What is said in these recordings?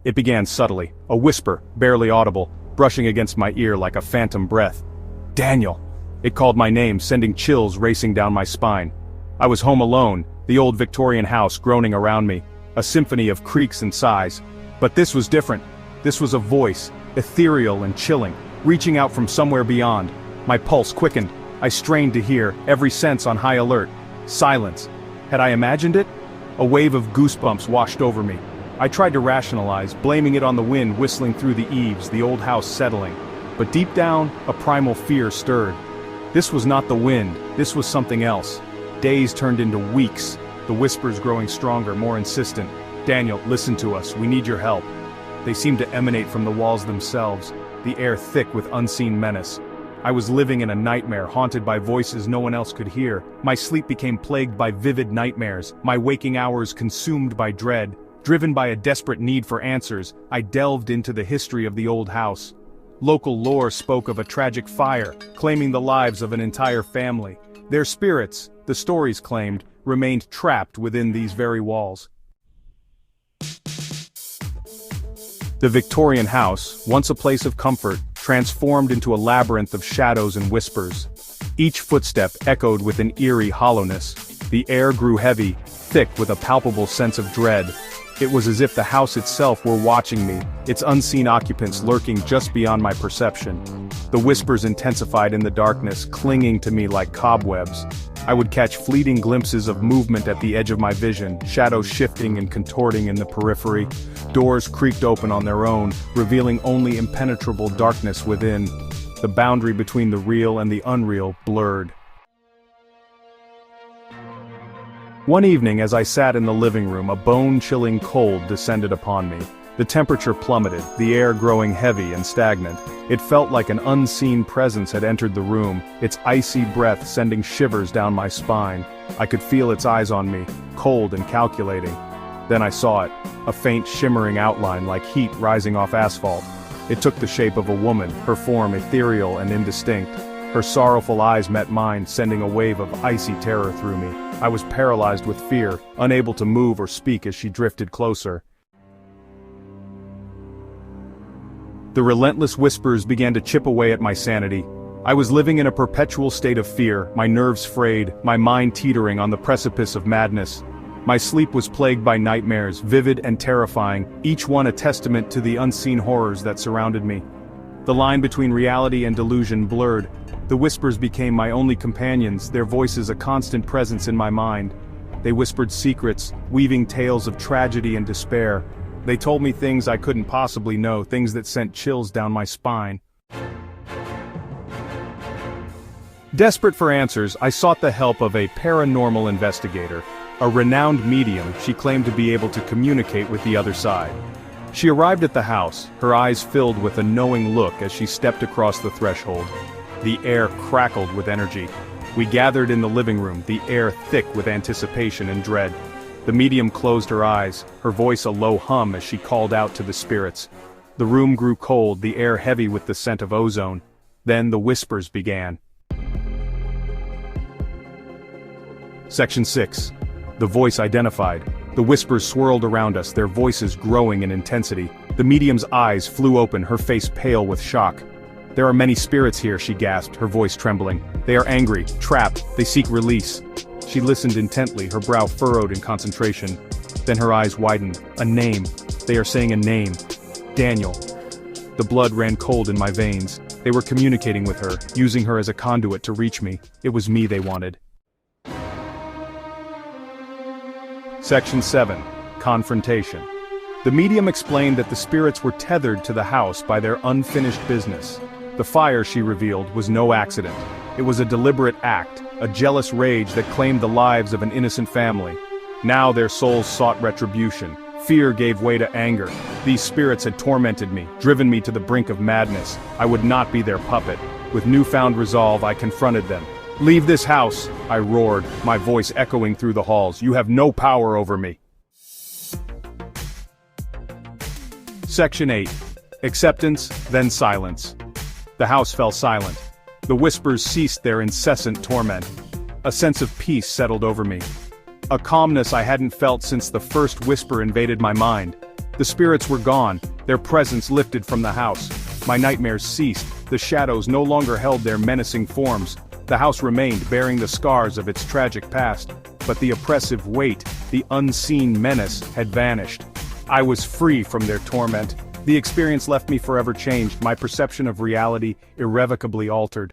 It began subtly, a whisper, barely audible, brushing against my ear like a phantom breath. "Daniel!" It called my name, sending chills racing down my spine. I was home alone, the old Victorian house groaning around me, a symphony of creaks and sighs. But this was different. This was a voice, ethereal and chilling, reaching out from somewhere beyond. My pulse quickened. I strained to hear, every sense on high alert. Silence. Had I imagined it? A wave of goosebumps washed over me. I tried to rationalize, blaming it on the wind whistling through the eaves, the old house settling. But deep down, a primal fear stirred. This was not the wind, this was something else. Days turned into weeks, the whispers growing stronger, more insistent. "Daniel, listen to us, we need your help." They seemed to emanate from the walls themselves, the air thick with unseen menace. I was living in a nightmare, haunted by voices no one else could hear. My sleep became plagued by vivid nightmares, my waking hours consumed by dread. Driven by a desperate need for answers, I delved into the history of the old house. Local lore spoke of a tragic fire, claiming the lives of an entire family. Their spirits, the stories claimed, remained trapped within these very walls. The Victorian house, once a place of comfort, transformed into a labyrinth of shadows and whispers. Each footstep echoed with an eerie hollowness. The air grew heavy, thick with a palpable sense of dread. It was as if the house itself were watching me, its unseen occupants lurking just beyond my perception. The whispers intensified in the darkness, clinging to me like cobwebs. I would catch fleeting glimpses of movement at the edge of my vision, shadows shifting and contorting in the periphery. Doors creaked open on their own, revealing only impenetrable darkness within. The boundary between the real and the unreal blurred. One evening as I sat in the living room, a bone-chilling cold descended upon me. The temperature plummeted, the air growing heavy and stagnant. It felt like an unseen presence had entered the room, its icy breath sending shivers down my spine. I could feel its eyes on me, cold and calculating. Then I saw it, a faint shimmering outline like heat rising off asphalt. It took the shape of a woman, her form ethereal and indistinct. Her sorrowful eyes met mine, sending a wave of icy terror through me. I was paralyzed with fear, unable to move or speak as she drifted closer. The relentless whispers began to chip away at my sanity. I was living in a perpetual state of fear, my nerves frayed, my mind teetering on the precipice of madness. My sleep was plagued by nightmares, vivid and terrifying, each one a testament to the unseen horrors that surrounded me. The line between reality and delusion blurred. The whispers became my only companions, their voices a constant presence in my mind. They whispered secrets, weaving tales of tragedy and despair. They told me things I couldn't possibly know, things that sent chills down my spine. Desperate for answers, I sought the help of a paranormal investigator. A renowned medium, she claimed to be able to communicate with the other side. She arrived at the house, her eyes filled with a knowing look as she stepped across the threshold. The air crackled with energy. We gathered in the living room, the air thick with anticipation and dread. The medium closed her eyes, her voice a low hum as she called out to the spirits. The room grew cold, the air heavy with the scent of ozone. Then the whispers began. Section 6. The voice identified. The whispers swirled around us, their voices growing in intensity. The medium's eyes flew open, her face pale with shock. "There are many spirits here," she gasped, her voice trembling. "They are angry, trapped, they seek release." She listened intently, her brow furrowed in concentration. Then her eyes widened. "A name. They are saying a name. Daniel." The blood ran cold in my veins. They were communicating with her, using her as a conduit to reach me. It was me they wanted. Section 7. Confrontation. The medium explained that the spirits were tethered to the house by their unfinished business. The fire, she revealed, was no accident. It was a deliberate act, a jealous rage that claimed the lives of an innocent family. Now their souls sought retribution. Fear gave way to anger. These spirits had tormented me, driven me to the brink of madness. I would not be their puppet. With newfound resolve, I confronted them. "Leave this house!" I roared, my voice echoing through the halls. "You have no power over me." Section 8. Acceptance, then silence. The house fell silent. The whispers ceased their incessant torment. A sense of peace settled over me. A calmness I hadn't felt since the first whisper invaded my mind. The The spirits were gone, their presence lifted from the house. My nightmares ceased, the shadows no longer held their menacing forms. The house remained bearing the scars of its tragic past, but the oppressive weight, the unseen menace, had vanished. I was free from their torment. The experience left me forever changed, my perception of reality irrevocably altered.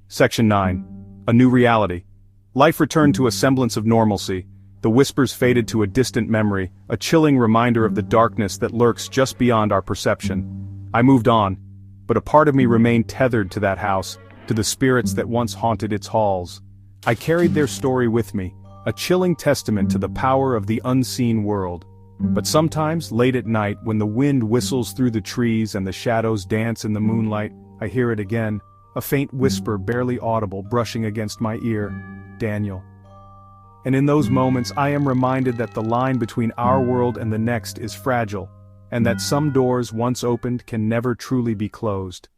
Section 9. A new reality. Life returned to a semblance of normalcy. The whispers faded to a distant memory, a chilling reminder of the darkness that lurks just beyond our perception. I moved on, but a part of me remained tethered to that house, to the spirits that once haunted its halls. I carried their story with me, a chilling testament to the power of the unseen world. But sometimes, late at night, when the wind whistles through the trees and the shadows dance in the moonlight, I hear it again, a faint whisper barely audible brushing against my ear, "Daniel." And in those moments I am reminded that the line between our world and the next is fragile, and that some doors once opened can never truly be closed.